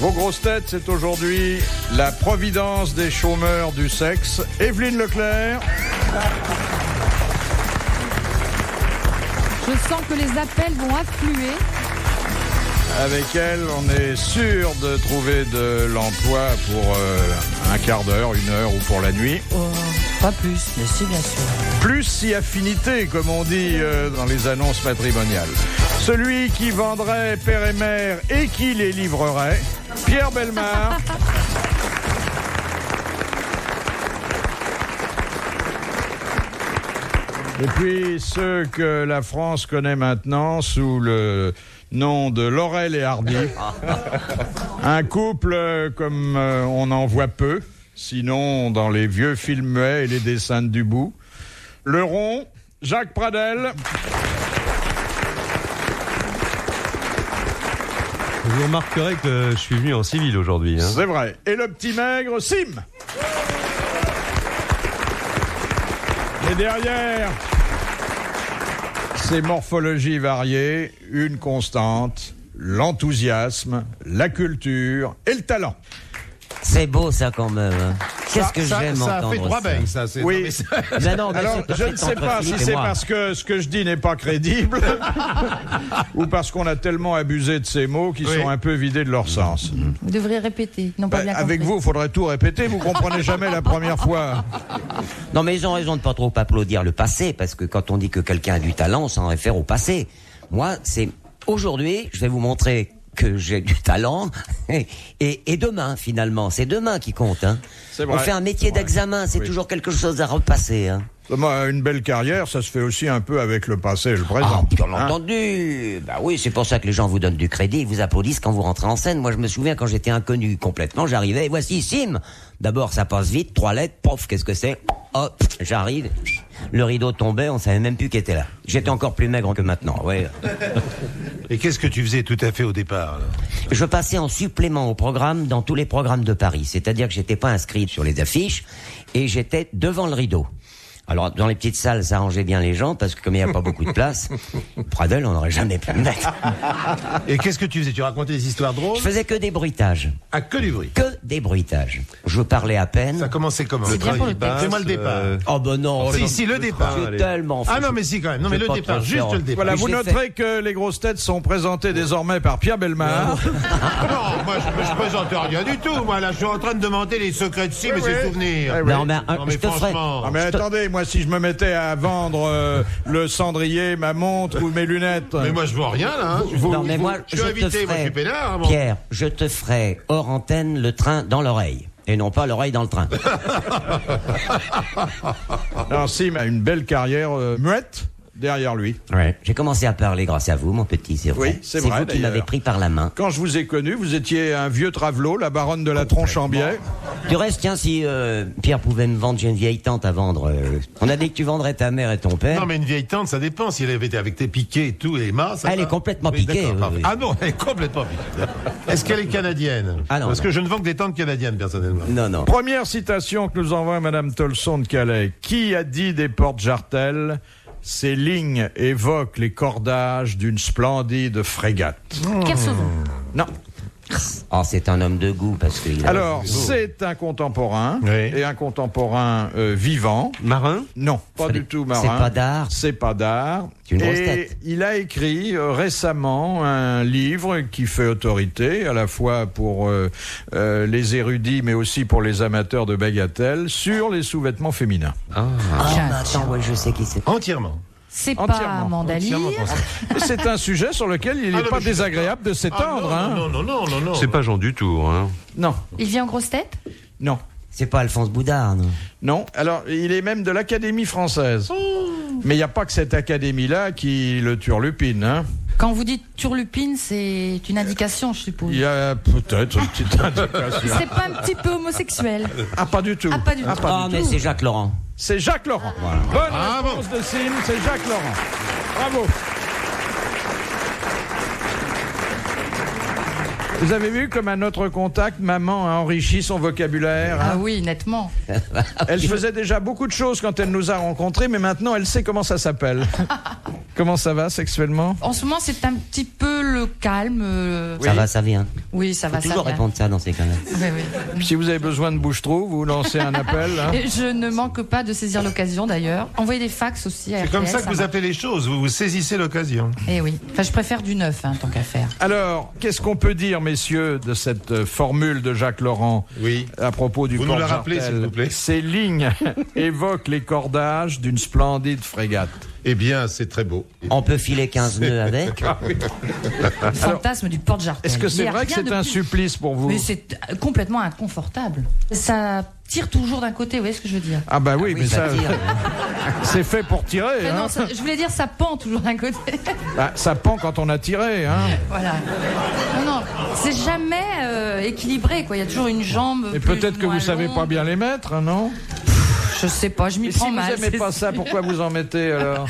Vos grosses têtes, c'est aujourd'hui la providence des chômeurs du sexe, Evelyne Leclerc. Je sens que les appels vont affluer. Avec elle, on est sûr de trouver de l'emploi pour un quart d'heure, une heure ou pour la nuit. Oh, pas plus, mais si, bien sûr. Plus si affinité, comme on dit dans les annonces matrimoniales. Celui qui vendrait père et mère et qui les livrerait, Pierre Bellemare. Et puis ceux que la France connaît maintenant sous le nom de Laurel et Hardy. Un couple comme on en voit peu, sinon dans les vieux films muets et les dessins de Dubout. Le rond, Jacques Pradel. Vous remarquerez que je suis venu en civil aujourd'hui. C'est vrai. Et le petit maigre, Sim. Et derrière ces morphologies variées, une constante, l'enthousiasme, la culture et le talent. C'est beau ça quand même. Qu'est-ce que j'aime entendre ça. Ça fait 3 beignes, ça. C'est... Oui. Mais non, alors, je ne sais pas si c'est parce que ce que je dis n'est pas crédible ou parce qu'on a tellement abusé de ces mots qui sont un peu vidés de leur sens. Vous devriez répéter. Ils n'ont pas bien compris. Avec vous, il faudrait tout répéter. Vous comprenez jamais la première fois. Non, mais ils ont raison de pas trop applaudir le passé, parce que quand on dit que quelqu'un a du talent, on s'en réfère au passé. Moi, c'est aujourd'hui, je vais vous montrer que j'ai du talent et demain finalement, c'est demain qui compte. Hein. C'est vrai. On fait un métier d'examen, c'est toujours quelque chose à repasser. Hein. Une belle carrière, ça se fait aussi un peu avec le passé et le présent. Ah, bien entendu. Bah oui, c'est pour ça que les gens vous donnent du crédit, ils vous applaudissent quand vous rentrez en scène. Moi, je me souviens quand j'étais inconnu complètement, j'arrivais, et voici Sim. D'abord, ça passe vite, 3 lettres, pof, qu'est-ce que c'est? Hop, j'arrive. Le rideau tombait, on savait même plus qui était là. J'étais encore plus maigre que maintenant, ouais. Et qu'est-ce que tu faisais tout à fait au départ alors ? Je passais en supplément au programme dans tous les programmes de Paris. C'est-à-dire que j'étais pas inscrit sur les affiches et j'étais devant le rideau. Alors, dans les petites salles, ça arrangeait bien les gens, parce que comme il n'y a pas beaucoup de place, Pradel, on n'aurait jamais pu me mettre. Et qu'est-ce que tu faisais ? Tu racontais des histoires drôles ? Je faisais que des bruitages. Ah, que du bruit. Que des bruitages. Je parlais à peine. Ça commençait comment ? C'est bien pour le texte. Fais-moi le départ. Oh ben non. Si, le départ. C'est tellement fou. Ah non, mais si, quand même. Non, mais le départ, juste le départ. Voilà, Mais vous je l'ai noterez que les grosses têtes sont présentées désormais par Pierre Bellemare. Non, moi, je présente rien du tout. Moi, là, je suis en train de demander les secrets de Sim et ses souvenirs. Non, mais, Non, mais je te ferai. franchement. Ah mais attendez, moi si je me mettais à vendre le cendrier, ma montre ou mes lunettes... Mais moi, je vois rien, là. Hein. Non, mais moi, je je suis te invité, moi, je suis ferai. peinard. Bon. Pierre, je te ferai hors antenne le train dans l'oreille. Et non pas l'oreille dans le train. Alors Sim a une belle carrière muette derrière lui. Ouais. J'ai commencé à parler grâce à vous, mon petit, c'est vrai. Oui, c'est vrai, vous qui d'ailleurs. m'avez pris par la main. Quand je vous ai connu, vous étiez un vieux travelot, la baronne de la tronche en biais. Du reste, tiens, si Pierre pouvait me vendre, j'ai une vieille tante à vendre. On a dit que tu vendrais ta mère et ton père. Non, mais une vieille tante, ça dépend. Si elle avait été avec tes piquets et tout, et Emma, ça Elle va. est complètement Oui, piquée, d'accord, oui, parfait. oui. Ah non, elle est complètement piquée. Est-ce qu'elle est canadienne ? Ah non, Parce non. que je ne vends que des tantes canadiennes, personnellement. Non. Première citation que nous envoie Madame Tolson de Calais. Qui a dit des portes Jartel ? Ces lignes évoquent les cordages d'une splendide frégate. Kersozon. Non. Oh, c'est un homme de goût, parce qu'il a... Alors, c'est un contemporain, Oui. et un contemporain vivant. Marin ? Non, pas du tout marin. C'est pas d'art. C'est pas d'art. C'est une grosse Et tête. il a écrit récemment un livre qui fait autorité, à la fois pour les érudits, mais aussi pour les amateurs de bagatelles, sur les sous-vêtements féminins. Ah, mais attends, ouais, je sais qui c'est. Entièrement. C'est Entièrement. pas Mandalire. C'est un sujet sur lequel il n'est non, pas mais je suis désagréable de s'étendre. Non. C'est pas Jean Dutour, hein. Non, Il vient en grosse tête. non, C'est pas Alphonse Boudard, non. non. Alors, il est même de l'Académie française. Mais il n'y a pas que cette académie-là qui le turlupine, hein. Quand vous dites turlupine, c'est une indication, je suppose. Il y a peut-être une petite indication. C'est pas un petit peu homosexuel. Ah, pas du tout. Ah, pas du tout. Ah, mais c'est Jacques Laurent. C'est Jacques Laurent. Bonne réponse de Sim, c'est Jacques Laurent. Bravo. Vous avez vu comme à notre contact, maman a enrichi son vocabulaire. Ah oui, nettement. Elle faisait déjà beaucoup de choses quand elle nous a rencontrés, mais maintenant elle sait comment ça s'appelle. Comment ça va sexuellement? En ce moment, c'est un petit peu le calme. Ça va, ça vient. Oui, ça va, Faut ça toujours vient. répondre ça dans ces cas-là. Oui, oui. Si vous avez besoin de bouche-trou, vous lancez un appel. Hein. Et je ne manque pas de saisir l'occasion d'ailleurs. Envoyer des fax aussi à C'est comme RTS, ça que vous marche. appelez les choses, vous saisissez l'occasion. Eh oui. Enfin, je préfère du neuf, tant qu'à faire. Alors, qu'est-ce qu'on peut dire, messieurs, de cette formule de Jacques Laurent Oui. à propos du Vous port nous la rappelez, Jartel? s'il vous plaît. Ces lignes évoquent les cordages d'une splendide frégate. Eh bien, c'est très beau. On peut filer 15 nœuds avec. Le fantasme du porte-jartel. Est-ce que c'est Il y a vrai que rien c'est de un plus- supplice pour vous? Mais c'est complètement inconfortable. Ça tire toujours d'un côté, vous voyez ce que je veux dire? Ah bah oui, mais ça, tire. c'est fait pour tirer. Enfin, Hein. non, je voulais dire ça pend toujours d'un côté. Bah, ça pend quand on a tiré. Hein. Voilà. Non, c'est jamais équilibré, quoi. Il y a toujours une jambe. Et plus peut-être ou que vous moins savez longue. pas bien les mettre, hein, non? Je sais pas, je m'y Et si prends vous mal. n'aimez c'est pas ça, sûr. pourquoi vous en mettez alors?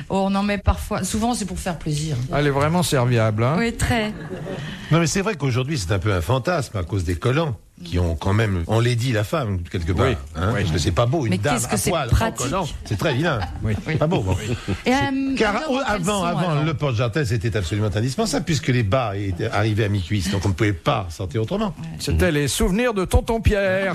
Oh, on en met parfois. Souvent, c'est pour faire plaisir. Elle est vraiment serviable. Hein. Oui, très. Non, mais c'est vrai qu'aujourd'hui, c'est un peu un fantasme à cause des collants qui ont quand même enlaidi la femme, quelque part. Oui, Hein, oui. parce que c'est pas beau, une Mais dame qu'est-ce que à c'est poil, en pratique. collant. C'est très vilain. Oui. C'est pas beau. Bon. Et Car alors, quels sont, avant alors le porte-jartel, c'était absolument indispensable puisque les bas étaient arrivés à mi-cuisse, donc on ne pouvait pas sortir autrement. C'était les souvenirs de Tonton Pierre.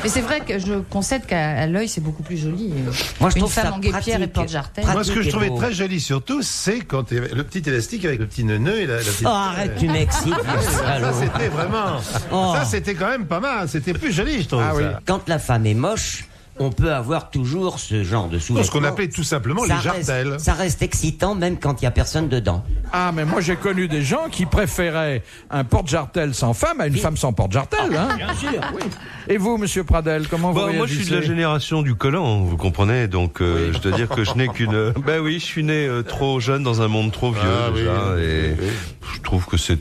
Mais c'est vrai que je concède qu'à l'œil, c'est beaucoup plus joli. Moi, je Une trouve femme ça en guépière et pratique. porte-jartel. Pratique. Moi, ce que je et trouvais beau. très joli surtout, c'est quand il y avait le petit élastique avec le petit nœud et la petite... Oh, arrête, tu m'excites, Ça, salaud. c'était vraiment... Oh. Ça, c'était quand même pas mal. C'était plus joli, je trouve. Ah oui. ça. Quand la femme est moche, on peut avoir toujours ce genre de sous-vêtements. Ce qu'on appelait tout simplement Ça les jartelles. reste, ça reste excitant même quand il n'y a personne dedans. Ah, mais moi j'ai connu des gens qui préféraient un porte-jartel sans femme à une femme sans porte-jartel. Hein. Bien sûr. Et vous, monsieur Pradel, comment vous Bon, réagissez? moi, je suis de la génération du collant, vous comprenez. Donc, je dois dire que je n'ai qu'une. Ben oui, je suis né trop jeune dans un monde trop vieux Ah, déjà, oui, et oui. je trouve que c'est.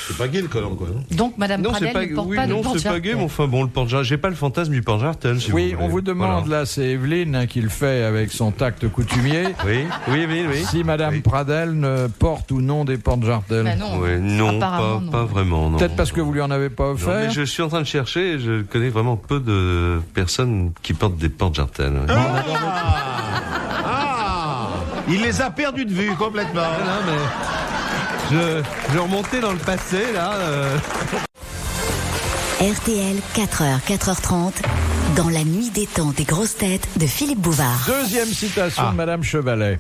C'est pas gay le collant, quoi. Non Donc, Madame Non, Pradel c'est pas. ne porte Oui, pas de non, c'est pas porte-jartel. gay, mais enfin bon, le porte-jartel. J'ai pas le fantasme du porte-jartel. Si Oui, vous on voulez. vous demande, Voilà. là, c'est Evelyne hein, qui le fait avec son tact coutumier. Oui, oui, oui, oui. Si Madame Oui. Pradel ne porte ou non des porte-jartels. Ben non. Ouais, non, Apparemment, pas, non. pas vraiment. Non. Peut-être parce que vous lui en avez pas Non, offert. mais je suis en train de chercher, et je connais vraiment peu de personnes qui portent des porte-jartels. Il les a perdus de vue complètement. Non, mais je remontais dans le passé, là. RTL, 4h, 4h30, dans la nuit des temps des grosses têtes de Philippe Bouvard. Deuxième citation de Madame Chevalet,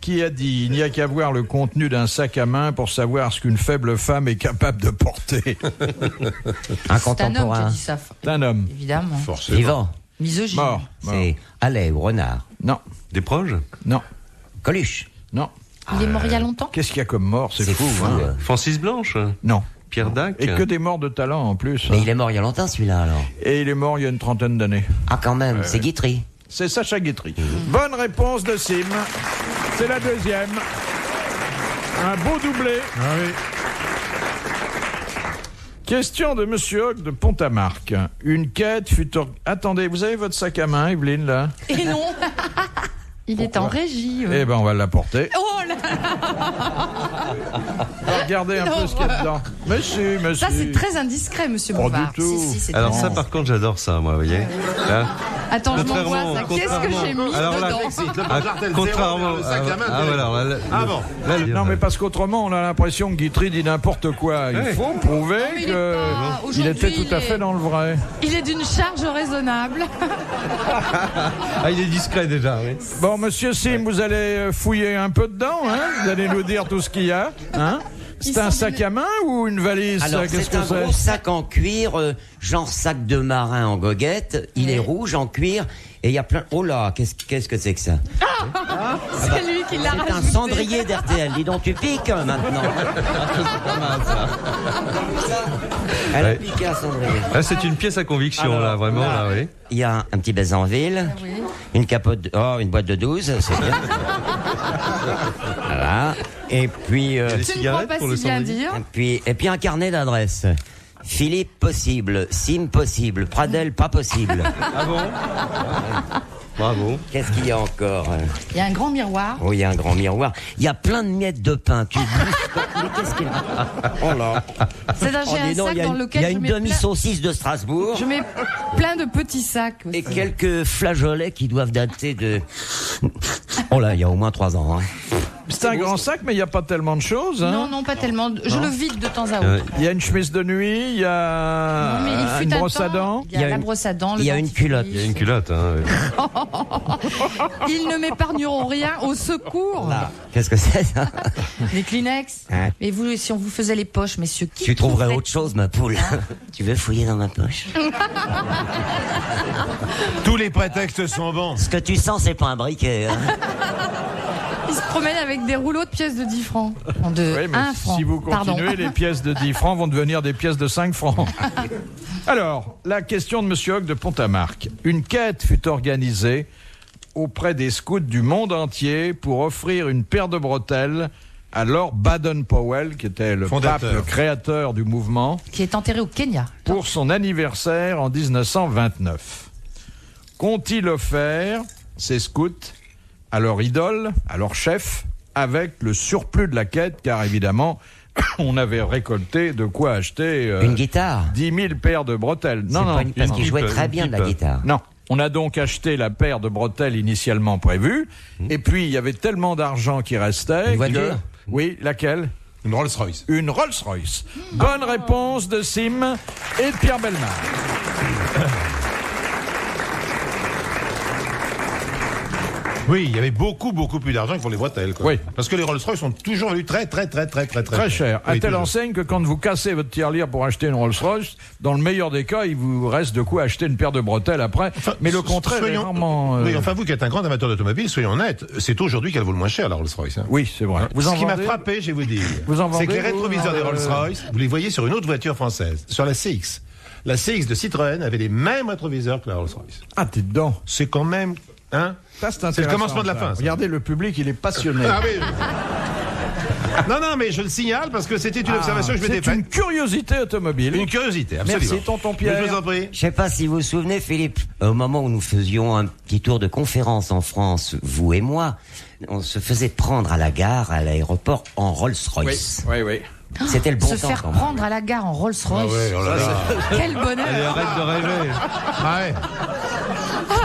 qui a dit « Il n'y a qu'à voir le contenu d'un sac à main pour savoir ce qu'une faible femme est capable de porter. Un C'est un homme qui a contemporain. dit ça. » C'est un homme. Évidemment. Forcément. Vivant. Misogyne. Mort. C'est Allais ou Renard. Non, Des proches? non, Coluche. non. Il est mort il y a longtemps. Qu'est-ce qu'il y a comme mort? C'est fou. Hein. Francis Blanche? Non. Pierre Dac? Et que des morts de talent en plus. Mais hein. il est mort il y a longtemps celui-là alors. Et il est mort il y a une trentaine d'années. Ah quand même, c'est Guitry. C'est Sacha Guitry. Bonne réponse de Sim. C'est la deuxième. Un beau doublé. Ah oui. Question de Monsieur Hogg de Pont-à-Marc. Une quête fut... Attendez, vous avez votre sac à main, Evelyne, là? Et non. Il est en régie. Eh ben, on va l'apporter. Oh là. Regardez un peu ce qu'il y a dedans. Monsieur, monsieur. Ça, c'est très indiscret, monsieur Pas Bouvard. du tout. Si, c'est Alors très ça, indiscret. par contre, j'adore ça, moi, vous voyez. Hein Attends, je contrairement- m'envoie ça. Qu'est-ce que j'ai mis Alors là, dedans Ah, contrairement le sac à main. ah, voilà, alors là, Ah bon. là, Non, mais parce qu'autrement, on a l'impression que Guitry dit n'importe quoi. Il Ouais. faut prouver mais il est pas- qu'il était aujourd'hui, tout à il fait est- dans le vrai. Il est d'une charge raisonnable. ah, il est discret déjà, oui. Bon, monsieur Sim, vous allez fouiller un peu dedans, hein? Vous allez nous dire tout ce qu'il y a, hein? C'est Ils un sont sac à main ou une valise? Alors ça? Qu'est-ce c'est que un gros c'est? sac en cuir, genre sac de marin en goguette. Il est rouge en cuir et il y a plein. Oh là, qu'est-ce que c'est que ça? C'est lui qui l'a C'est un rajouté. cendrier d'RTL. Dis donc, tu piques maintenant. C'est pas mal ça. Elle a Ouais. piqué un cendrier. Ah, c'est une pièce à conviction, Alors, là, vraiment, là, oui. Il y a un petit Bézanville, Oui. une capote, une boîte de 12, c'est bien. Voilà. Et puis, Des Tu ne crois cigarettes pas pour le si bien cendrier. dire. et puis un carnet d'adresses. Philippe possible, Sim possible, Pradel pas possible. Ah bon? Bravo. Qu'est-ce qu'il y a encore? Il y a un grand miroir. Oh, il y a un grand miroir. Il y a plein de miettes de pain. Tu mais qu'est-ce qu'il y a? Oh là. C'est-à-dire, j'ai un dis donc, sac dans lequel il y a je une mets demi-saucisse de Strasbourg. je mets plein de petits sacs aussi. Et quelques flageolets qui doivent dater de... Oh là, il y a au moins 3 ans. Hein. C'est un grand sac, mais il n'y a pas tellement de choses. Hein. Non, pas tellement. Je le vide de temps à autre. Il y a une chemise de nuit, il y a Non, mais il fut une un brosse à temps, dents. Il y a la brosse à dents. Il y a une culotte. Il y a une culotte, hein. Ils ne m'épargneront rien. Au secours. Là. Qu'est-ce que c'est ça? Les Kleenex. Hein? Et vous, si on vous faisait les poches, messieurs, qui Tu trouverais trouverait- autre chose, ma poule. Tu veux fouiller dans ma poche? Tous les prétextes sont bons. Ce que tu sens, c'est pas un briquet. Hein. Ils se promènent avec des rouleaux de pièces de 10 francs. De Oui, mais 1 franc. si vous Pardon. continuez, les pièces de 10 francs vont devenir des pièces de 5 francs. Alors, la question de M. Hoc de Pont-à-Marc. Une quête fut organisée auprès des scouts du monde entier pour offrir une paire de bretelles à Lord Baden-Powell, qui était le Fondateur. pape, le créateur du mouvement, Qui est enterré au Kenya. pour son anniversaire en 1929. Qu'ont-ils offert, ces scouts, à leur idole, à leur chef, avec le surplus de la quête, car évidemment, on avait récolté de quoi acheter Une guitare. 10 000 paires de bretelles. C'est pas une- parce qu'il jouait pipe, très une bien de la pipe. guitare. Non. On a donc acheté la paire de bretelles initialement prévue, et puis il y avait tellement d'argent qui restait. Une voiture que... Oui, laquelle? Une Rolls-Royce. Une Rolls-Royce. Bonne réponse de Sim et de Pierre Bellemare. Oui, il y avait beaucoup plus d'argent que pour les bretelles. Quoi. Oui. Parce que les Rolls-Royce sont toujours vendus très Très cher. À Oui, telle toujours. enseigne que quand vous cassez votre tirelire pour acheter une Rolls-Royce, dans le meilleur des cas, il vous reste de quoi acheter une paire de bretelles après. Mais le contraire est rarement... Oui, enfin, vous qui êtes un grand amateur d'automobile, soyons honnêtes, c'est aujourd'hui qu'elle vaut le moins cher, la Rolls-Royce. Hein. Oui, c'est vrai. Vous en Ce qui m'a vendez frappé, je vais vous dire, Vous en c'est que les vendez, vous, rétroviseurs des Rolls-Royce, vous les voyez sur une autre voiture française, sur la CX. La CX de Citroën avait les mêmes rétroviseurs que la Rolls-Royce. Ah, t'es dedans. C'est quand même... Hein Ça, C'est le intéressant, commencement de la ça. fin, ça. Regardez, le public, il est passionné. Ah oui. Non, mais je le signale parce que c'était une observation que je m'étais C'est une faite. curiosité automobile. Une curiosité, absolument. Merci, tonton Mais Pierre. je vous en prie. Je sais pas si vous vous souvenez, Philippe, au moment où nous faisions un petit tour de conférence en France, vous et moi, on se faisait prendre à la gare, à l'aéroport, en Oui, Rolls-Royce. oui. C'était le bon Se temps faire quand même. prendre à la gare en Rolls-Royce. Oh là là. Quel bonheur. Allez, arrête de rêver. Ah ouais.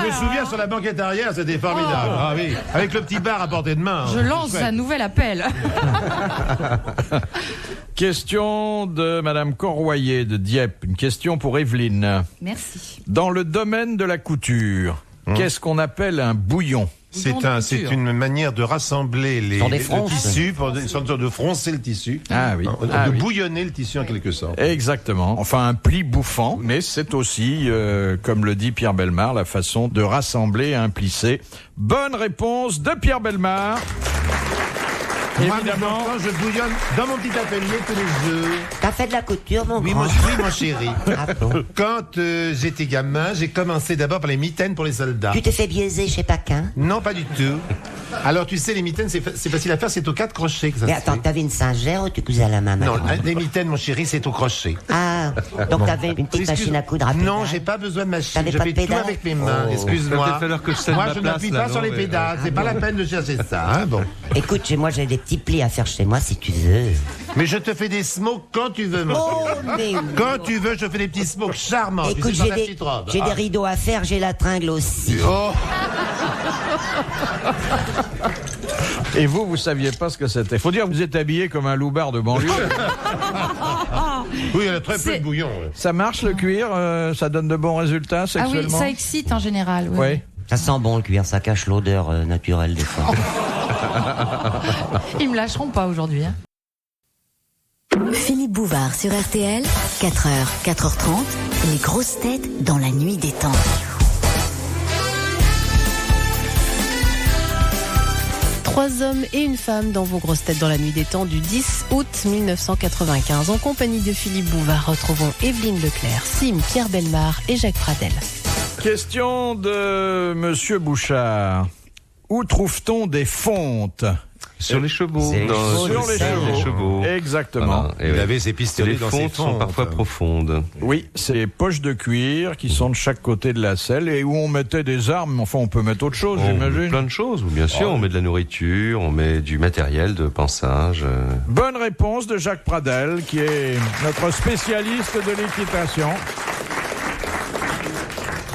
Je me souviens sur la banquette arrière, c'était formidable. Ah oui. Avec le petit bar à portée de main. Je lance Chouette. un nouvel appel. Question de Madame Corroyer de Dieppe. Une question pour Evelyne. Merci. Dans le domaine de la couture, qu'est-ce qu'on appelle un bouillon? C'est une manière de rassembler Dans des le fronces. tissu, pour une sorte de froncer le tissu. Ah oui. De Ah oui. bouillonner le tissu en quelque sorte. Exactement. Enfin, un pli bouffant, mais c'est aussi, comme le dit Pierre Bellemare, la façon de rassembler un plissé. Bonne réponse de Pierre Bellemare. Moi, Évidemment. quand je bouillonne dans mon petit atelier tous les jours. T'as fait de la couture, mon Oui, grand? mon chéri. Ah bon? Quand j'étais gamin, j'ai commencé d'abord par les mitaines pour les soldats. Tu t'es fait biaiser chez Paquin? Non, pas du tout. Alors, tu sais, les mitaines, c'est facile à faire, c'est aux 4 crochets que ça Mais se attends, fait. t'avais une singère ou tu cousais à la main? Non, maintenant? les mitaines, mon chéri, c'est au crochet. Ah, donc t'avais une petite Excuse- machine à coudre à pédale? Non, j'ai pas besoin de machine. T'avais Je pas de fais tout pédale? avec mes mains. Oh. Excuse-moi. Ça peut falloir que je cède Moi, ma je place, n'appuie là, pas non, sur les mais- pédales. C'est pas la peine de chercher ça. Hein, bon. Écoute, moi j'ai des petits plis à faire chez moi si tu veux. Mais je te fais des smokes quand tu veux, mon Oh, chéri. mais Quand tu veux, je fais des petits smokes charmants. Tu écoute, sais, dans j'ai ta des, petite robe. j'ai des rideaux à faire, j'ai la tringle aussi. Oh, Et vous saviez pas ce que c'était. Faut dire que vous êtes habillé comme un loupard de banlieue. oui, elle a très peu C'est- de bouillon. ouais. Ça marche le cuir? Ça donne de bons résultats Ah oui, sexuellement? ça excite en général. Oui. Oui. Ça sent bon le cuir, ça cache l'odeur naturelle des fois. Ils me lâcheront pas aujourd'hui. Hein. Philippe Bouvard sur RTL, 4h, 4h30, les grosses têtes dans la nuit des temps. Trois hommes et une femme dans vos grosses têtes dans la nuit des temps du 10 août 1995. En compagnie de Philippe Bouvard, retrouvons Evelyne Leclerc, Sim, Pierre Bellemare et Jacques Pradel. Question de Monsieur Bouchard. Où trouve-t-on des fontes Sur les chevaux. C'est les chevaux, Sur les chevaux. Exactement. Voilà. Et Il ouais. avait ses Et pistolets les dans ses fontes sont parfois profondes. Oui, c'est les poches de cuir qui sont de chaque côté de la selle et où on mettait des armes. Enfin, on peut mettre autre chose, On met j'imagine. plein de choses, bien sûr. On met de la nourriture, on met du matériel de pansage. Bonne réponse de Jacques Pradel, qui est notre spécialiste de l'équitation.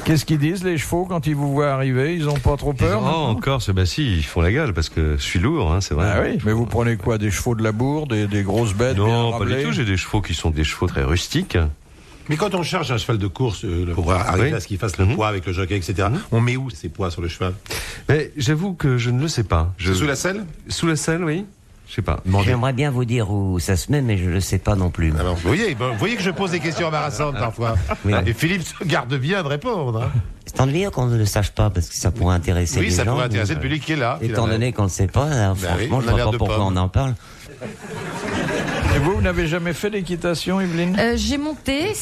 Qu'est-ce qu'ils disent, les chevaux, quand ils vous voient arriver? Ils ont pas trop peur? Oh, maintenant encore, si, ils font la gueule parce que je suis lourd, hein, c'est vrai. Ah oui, mais vous prenez quoi? Des chevaux de labour, des grosses bêtes? bien Non, pas rablées du tout. J'ai des chevaux qui sont des chevaux très rustiques. Mais quand on charge un cheval de course pour arriver Oui. à ce qu'il fasse le poids avec le jockey, etc., on met où ces poids sur le cheval? Mais j'avoue que je ne le sais pas. Sous la selle? Sous la selle, oui. Je sais pas. J'aimerais bien vous dire où ça se met, mais je le sais pas non plus. Alors, vous voyez que je pose des questions embarrassantes parfois. Oui. Et Philippe se garde bien de répondre. Hein. C'est ennuyeux qu'on ne le sache pas, parce que ça pourrait intéresser Oui, les ça gens. pourrait intéresser le mais, public qui est là. Étant donné qu'on ne sait pas, alors, oui, franchement, on je a vois l'air pas de pourquoi pommes. on en parle. Et vous n'avez jamais fait d'équitation, Evelyne? J'ai monté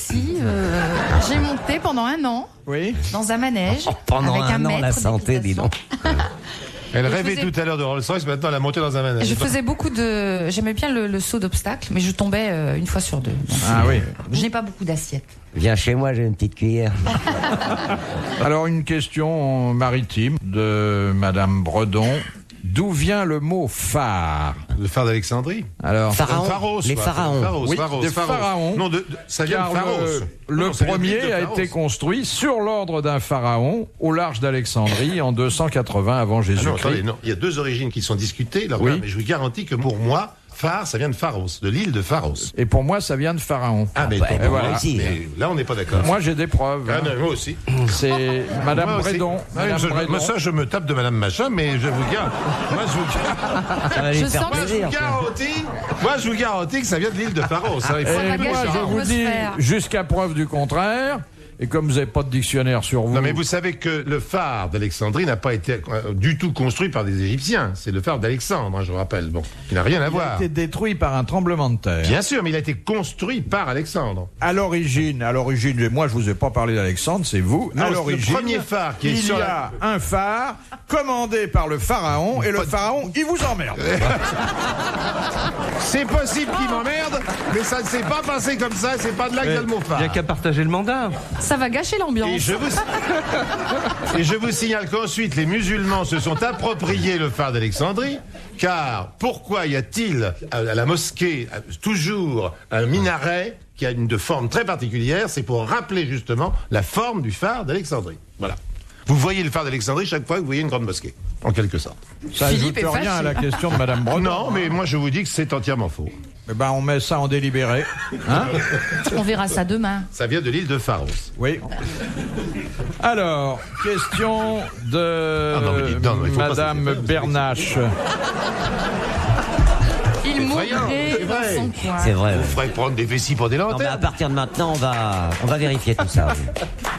pendant 1 an Oui. dans un manège. Pendant avec un an, maître la santé, dis d'équitation. donc. Elle Je rêvait faisais- tout à l'heure de Rolls-Royce, maintenant elle a monté dans un manège. Je faisais j'aimais bien le saut d'obstacle, mais je tombais 1 fois sur 2. Donc, Ah oui. je n'ai pas beaucoup d'assiettes. Viens chez moi, j'ai une petite cuillère. Alors, une question maritime de Madame Bredon. D'où vient le mot phare? Le phare d'Alexandrie. Alors, Pharaon. Pharos, Les quoi. pharaons. Pharos, Oui, Pharos, des Pharos. pharaons. Non, ça vient car de Pharos. le Non, ça vient de premier l'île de a Pharos. été construit sur l'ordre d'un pharaon au large d'Alexandrie en 280 avant Ah non, Jésus-Christ. attendez, non. Il y a 2 origines qui sont discutées. Là, Oui. mais je vous garantis que pour moi, phare, ça vient de Pharos, de l'île de Pharos. Et pour moi, ça vient de pharaon. Ah, mais, bah, donc, et voilà. moi aussi. mais là, on n'est pas d'accord. Moi, j'ai des preuves. Ah hein. non, moi aussi. C'est Madame Moi aussi. Bredon. Ah, Madame Bredon. moi, ça, je me tape de Madame Machin, mais je vous garantis. Ça va lui Je faire sens que- plaisir. Moi, je vous garantis que ça vient de l'île de Pharos. Hein. Il faut- va Et gâcher moi, je vous dis, l'atmosphère. jusqu'à preuve du contraire, et comme vous n'avez pas de dictionnaire sur vous... Non, mais vous savez que le phare d'Alexandrie n'a pas été du tout construit par des Égyptiens. C'est le phare d'Alexandre, hein, je vous rappelle. Bon, il n'a rien à il a voir. été détruit par un tremblement de terre. Bien sûr, mais il a été construit par Alexandre. À l'origine, moi je vous ai pas parlé d'Alexandre, c'est vous. Non, à c'est le l'origine, premier phare qui est il sur y la- a un phare commandé par le pharaon et le pharaon, il vous emmerde. C'est possible qu'il m'emmerde, mais ça ne s'est pas passé comme ça, c'est pas de là que vient le mot Il n'y a phare. qu'à partager le mandat. Ça va gâcher l'ambiance. Et je vous signale qu'ensuite, les musulmans se sont appropriés le phare d'Alexandrie, car pourquoi y a-t-il à la mosquée toujours un minaret qui a de forme très particulière? C'est pour rappeler justement la forme du phare d'Alexandrie. Voilà. Vous voyez le phare d'Alexandrie chaque fois que vous voyez une grande mosquée, en quelque sorte. Ça Philippe ajoute est rien à fâché. la question de Madame Bredon. Non, mais moi je vous dis que c'est entièrement faux. Eh ben, on met ça en délibéré. Hein? On verra ça demain. Ça vient de l'île de Pharos. Oui. Alors, question de Ah non, mais dites donc, il faut pas Madame s'inquiéter, Bernache. Il effrayant, mourrait c'est dans vrai. son coin. C'est vrai. On ferait prendre des vessies pour des Non, mais à lanternes. partir de maintenant, on va vérifier tout ça.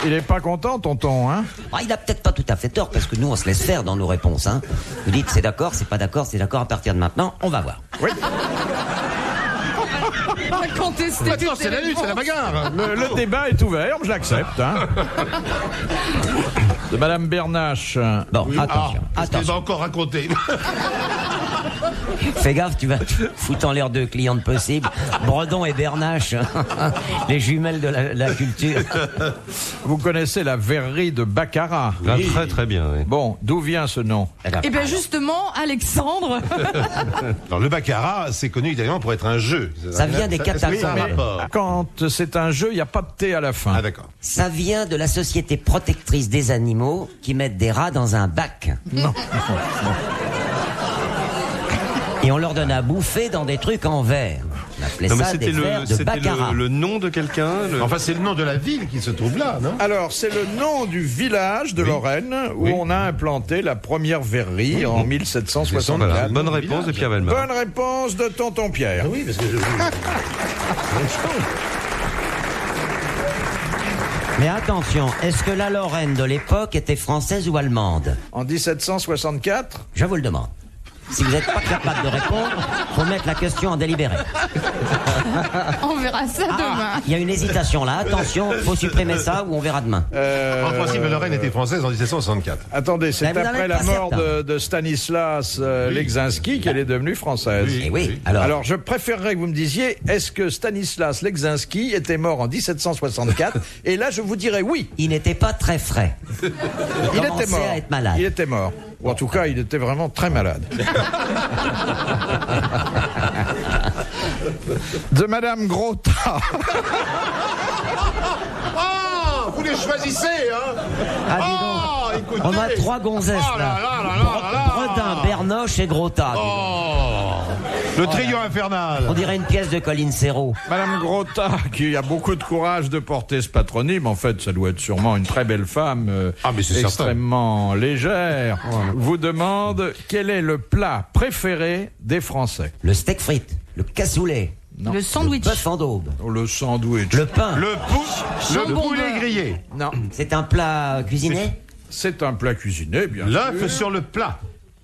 Il est pas content, tonton, hein? Ah, il a peut-être pas tout à fait tort, parce que nous, on se laisse faire dans nos réponses. Hein. Vous dites, c'est d'accord, c'est pas d'accord, c'est d'accord, à partir de maintenant, on va voir. Oui. Contester Maintenant, toutes c'est la les lutte, c'est la réponses. bagarre. Le débat est ouvert, je l'accepte. Hein. De Madame Bernache. Bon, attention, Qu'est-ce qu'elle va attention. encore raconter? Fais gaffe, tu vas te foutre en l'air deux clientes possibles. Bredon et Bernache, les jumelles de la culture. Vous connaissez la verrerie de Baccarat. Ah, très très bien. Oui. Bon, d'où vient ce nom? Eh bien justement, Alexandre, Alors, le baccarat, c'est connu également pour être un jeu. Ça vient des Est-ce que ça a un catacombes. rapport? Quand c'est un jeu, il n'y a pas de thé à la fin. Ah, d'accord. Ça vient de la société protectrice des animaux qui mettent des rats dans un bac. Non. Et on leur donne à bouffer dans des trucs en verre. On appelait Non, mais ça des verres de c'était baccarat. le nom de quelqu'un. Enfin, c'est le nom de la ville qui se trouve là, non? Alors, c'est le nom du village de Lorraine où Oui. on a implanté la première verrerie en 1764. Voilà. Bonne réponse de Pierre Bellemare. Bonne réponse de tonton Pierre. Oui, parce que je... Mais attention, est-ce que la Lorraine de l'époque était française ou allemande? En 1764, Je vous le demande. Si vous n'êtes pas capable de répondre, faut mettre la question en délibéré. On verra ça demain. Il y a une hésitation là, attention, faut supprimer ça ou on verra demain. En principe, Lorraine était française en 1764. Attendez, c'est Mais vous n'en après êtes la pas mort certain. de Stanislas Leczinski qu'elle est devenue française. Eh oui, alors. Alors, je préférerais que vous me disiez, est-ce que Stanislas Leczinski était mort en 1764? Et là, je vous dirais oui. Il n'était pas très frais. Il commençait était mort. à être malade. Il était mort. Ou en tout cas, il était vraiment très malade. De Madame Grotta. Oh, vous les choisissez, hein? Ah, dis donc. Oh, écoutez. On a 3 gonzesses Oh là là. là là là là. Bredin, Bernoche et Grotta. dis donc. Le trio infernal. On dirait une pièce de Colin Serrault. Madame Grotta, qui a beaucoup de courage de porter ce patronyme, en fait, ça doit être sûrement une très belle femme, mais c'est certain. extrêmement légère, vous demande quel est le plat préféré des Français. Le steak frites, le cassoulet, Non. Le sandwich. le bœuf en daube, Oh, le sandwich. le pain. Le Jambon poulet beurre. grillé. Non, C'est un plat cuisiné? c'est un plat cuisiné, bien sûr. L'œuf sur le plat.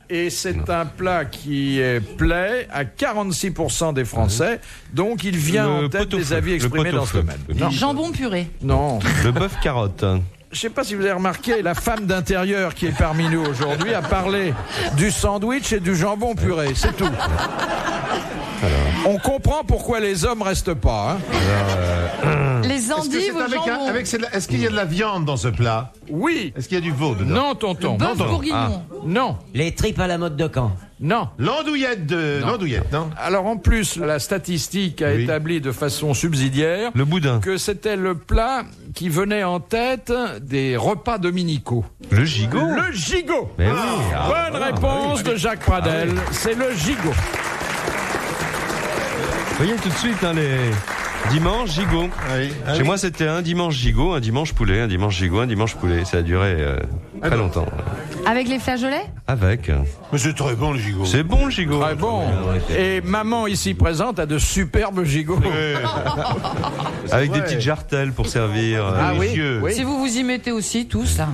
Et c'est un plat qui plaît à 46% des Français, donc il vient Le en tête des pot-au-feu. avis Le exprimés dans ce pot-au-feu. domaine. Non, Jambon puré. non. Le bœuf carotte. Je sais pas si vous avez remarqué, la femme d'intérieur qui est parmi nous aujourd'hui a parlé du sandwich et du jambon puré, c'est tout. On comprend pourquoi les hommes restent pas. Hein. Les Est-ce que endives c'est au avec jambon. est-ce qu'il y a de la viande dans ce plat? Oui. Est-ce qu'il y a du veau dedans? Non, tonton. Bœuf Non, bourguignon. non, Les tripes à la mode de Caen. non. L'andouillette de... L'andouillette, non? Alors en plus, la statistique a Oui. établi de façon subsidiaire Le boudin. que c'était le plat qui venait en tête des repas dominicaux. Le gigot. Le gigot. Mais oui. Bonne réponse de Jacques Pradel, c'est le gigot. Vous voyez tout de suite, hein, les dimanches gigot. Oui. Ah Chez oui. moi, c'était un dimanche gigot, un dimanche poulet, un dimanche gigot, un dimanche poulet. Ça a duré très longtemps. Avec les flageolets. Avec. Mais c'est très bon, le gigot. C'est bon le gigot. Très bon. Et maman ici présente a de superbes gigots. Avec des vrai. petites jartelles pour servir. Ah oui, délicieux. oui. Si vous vous y mettez aussi, tous là.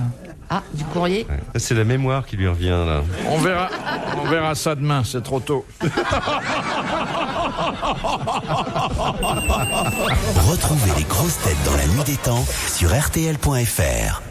Ah, du courrier. Ça, c'est la mémoire qui lui revient là. On verra ça demain, c'est trop tôt. Retrouvez les grosses têtes dans la nuit des temps sur RTL.fr.